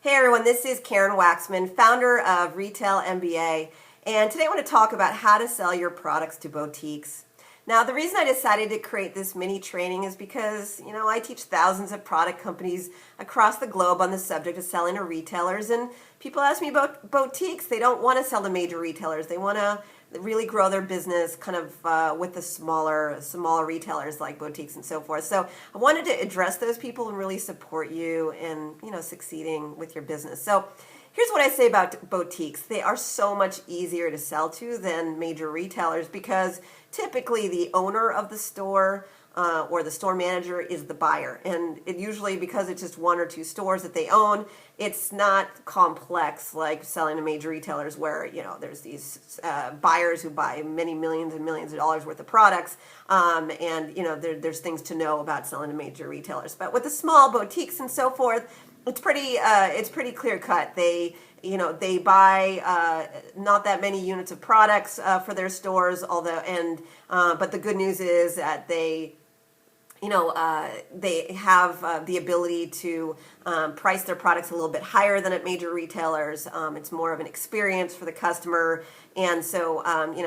Hey everyone, this is Karen Waksman, founder of Retail MBA, and today I want to talk about how to sell your products to boutiques. Now, the reason I decided to create this mini training is because, I teach thousands of product companies across the globe on the subject of selling to retailers, and people ask me about boutiques. They don't want to sell to major retailers. They want to really grow their business kind of with the smaller retailers like boutiques and so forth. So I wanted to address those people and really support you in, succeeding with your business. So here's what I say about boutiques. They are so much easier to sell to than major retailers because typically the owner of the store or the store manager is the buyer. And it usually, because it's just one or two stores that they own, it's not complex like selling to major retailers where, there's these buyers who buy many millions and millions of dollars worth of products. There's things to know about selling to major retailers. But with the small boutiques and so forth, it's pretty clear cut. They buy not that many units of products for their stores, but the good news is that they have the ability to price their products a little bit higher than at major retailers. It's more of an experience for the customer, and so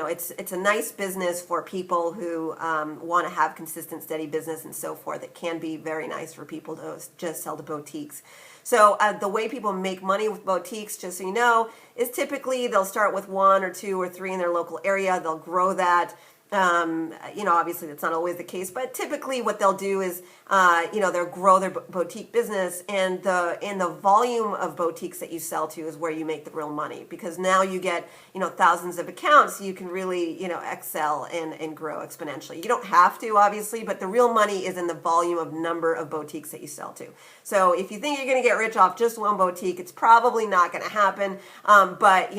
it's a nice business for people who want to have consistent, steady business and so forth. It can be very nice for people to just sell to boutiques. So the way people make money with boutiques, just so you know, is typically they'll start with one or two or three in their local area. They'll grow that. Obviously that's not always the case, but typically what they'll do is, they'll grow their boutique business, and the volume of boutiques that you sell to is where you make the real money, because now you get, thousands of accounts. You can really, excel and grow exponentially. You don't have to, obviously, but the real money is in the volume of number of boutiques that you sell to. So if you think you're going to get rich off just one boutique, it's probably not going to happen. But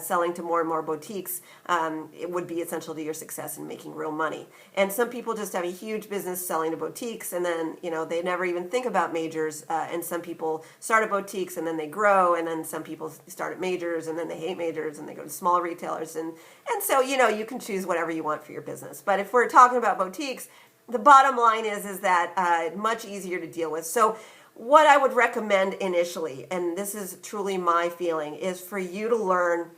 selling to more and more boutiques, it would be essential to your success in making real money. And some people just have a huge business selling to boutiques, and then they never even think about majors. And some people start at boutiques and then they grow, and then some people start at majors and then they hate majors and they go to smaller retailers. And so you can choose whatever you want for your business. But if we're talking about boutiques, the bottom line is that much easier to deal with. So what I would recommend initially, and this is truly my feeling, is for you to learn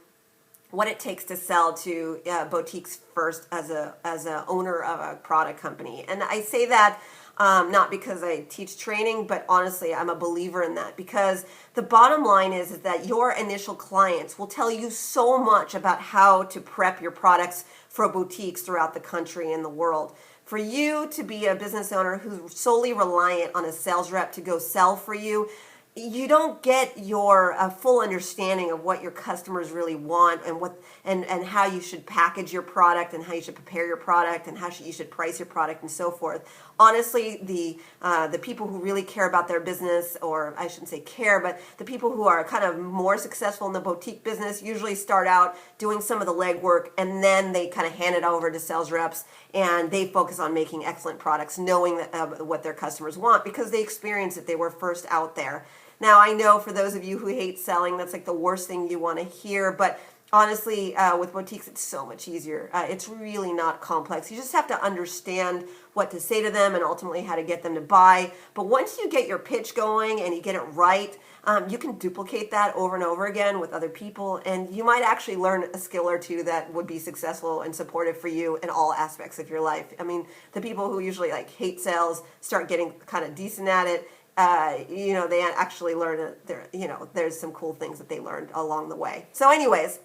what it takes to sell to boutiques first as a owner of a product company. And I say that not because I teach training, but honestly, I'm a believer in that, because the bottom line is that your initial clients will tell you so much about how to prep your products for boutiques throughout the country and the world. For you to be a business owner who's solely reliant on a sales rep to go sell for you, you don't get your full understanding of what your customers really want and how you should package your product and how you should prepare your product and how you should price your product and so forth. Honestly, the people who really care about their business, or I shouldn't say care, but the people who are kind of more successful in the boutique business usually start out doing some of the legwork, and then they kind of hand it over to sales reps, and they focus on making excellent products, knowing what their customers want because they experienced it. They were first out there. Now, I know for those of you who hate selling, that's like the worst thing you want to hear, but honestly, with boutiques, it's so much easier. It's really not complex. You just have to understand what to say to them and ultimately how to get them to buy. But once you get your pitch going and you get it right, you can duplicate that over and over again with other people, and you might actually learn a skill or two that would be successful and supportive for you in all aspects of your life. I mean, the people who usually hate sales start getting kind of decent at it. They actually learn there's some cool things that they learned along the way. So anyways,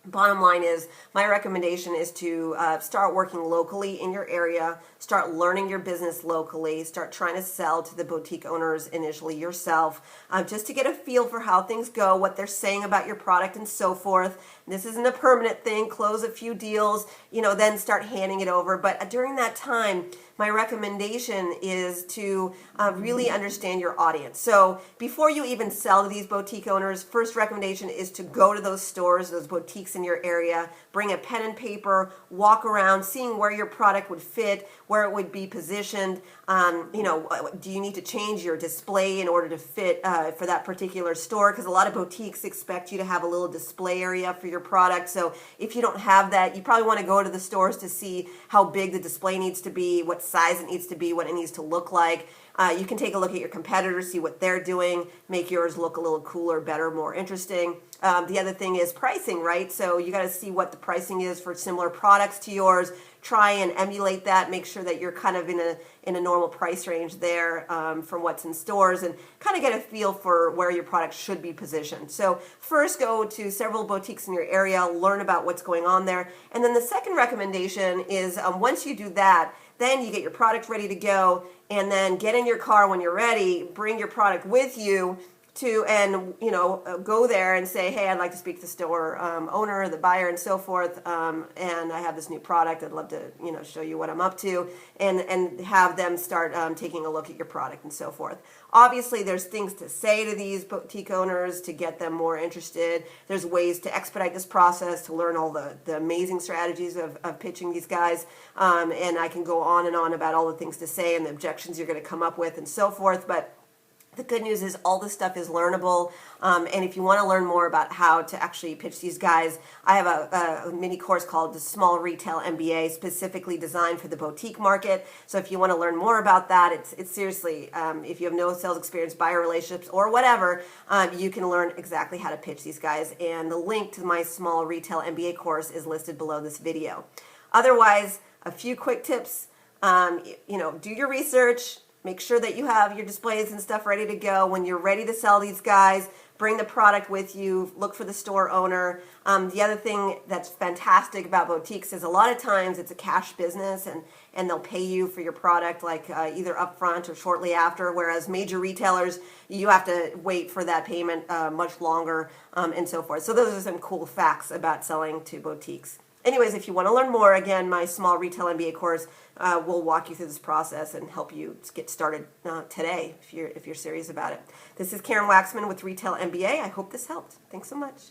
bottom line is, my recommendation is to start working locally in your area, start learning your business locally, start trying to sell to the boutique owners initially yourself, just to get a feel for how things go, what they're saying about your product and so forth. This isn't a permanent thing. Close a few deals, then start handing it over. But during that time, my recommendation is to really understand your audience. So before you even sell to these boutique owners, first recommendation is to go to those stores, those boutiques in your area, bring a pen and paper, walk around, seeing where your product would fit, where it would be positioned. Do you need to change your display in order to fit for that particular store? Because a lot of boutiques expect you to have a little display area for your product. So if you don't have that, you probably want to go to the stores to see how big the display needs to be, what size it needs to be, what it needs to look like. You can take a look at your competitors, see what they're doing, make yours look a little cooler, better, more interesting. The other thing is pricing, right? So you got to see what the pricing is for similar products to yours. Try and emulate that. Make sure that you're kind of in a normal price range there from what's in stores, and kind of get a feel for where your product should be positioned. So first, go to several boutiques in your area, learn about what's going on there, and then the second recommendation is once you do that, then you get your product ready to go, and then get in your car when you're ready, bring your product with you and go there and say, hey, I'd like to speak to the store owner, the buyer, and so forth, and I have this new product. I'd love to show you what I'm up to, and have them start taking a look at your product and so forth. Obviously, there's things to say to these boutique owners to get them more interested. There's ways to expedite this process, to learn all the amazing strategies of pitching these guys, and I can go on and on about all the things to say and the objections you're going to come up with and so forth, but the good news is all this stuff is learnable, and if you want to learn more about how to actually pitch these guys, I have a mini course called the Small Retail MBA, specifically designed for the boutique market. So if you want to learn more about that, it's seriously, if you have no sales experience, buyer relationships, or whatever, you can learn exactly how to pitch these guys, and the link to my Small Retail MBA course is listed below this video. Otherwise, a few quick tips. Do your research. Make sure that you have your displays and stuff ready to go. When you're ready to sell these guys, bring the product with you. Look for the store owner. The other thing that's fantastic about boutiques is a lot of times it's a cash business, and they'll pay you for your product like either upfront or shortly after, whereas major retailers, you have to wait for that payment much longer and so forth. So those are some cool facts about selling to boutiques. Anyways, if you want to learn more, again, my Small Retail MBA course will walk you through this process and help you get started today if you're serious about it. This is Karen Waksman with Retail MBA. I hope this helped. Thanks so much.